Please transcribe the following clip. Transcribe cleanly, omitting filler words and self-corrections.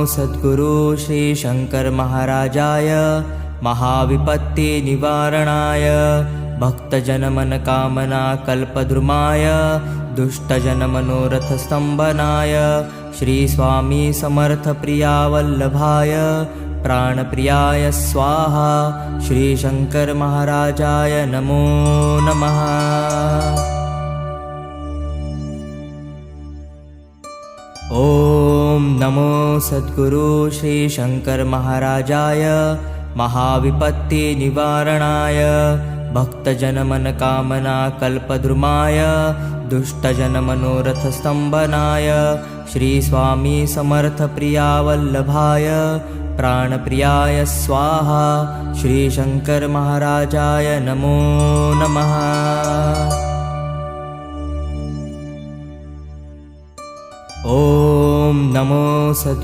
सद्गुरु श्री शंकर महाराजाय महाविपत्ति निवारणाय भक्तजन मन कामना कल्पद्रुमाय दुष्टजन मनोरथ स्तंभनाय श्री स्वामी समर्थ प्रिया वल्लभाय प्राणप्रियाय स्वाहा श्री शंकर महाराजाय नमो नमः। ओम नमो सद्गुरु श्री शंकर महाराजाय महाविपत्ति निवारणाय भक्तजन मन कामना कल्पद्रुमाय दुष्टजन मनोरथ स्तंभनाय श्री स्वामी समर्थ प्रिया वल्लभाय प्राणप्रियाय स्वाहा श्री शंकर महाराजाय नमो नमः। ओम नमो सद्गुरु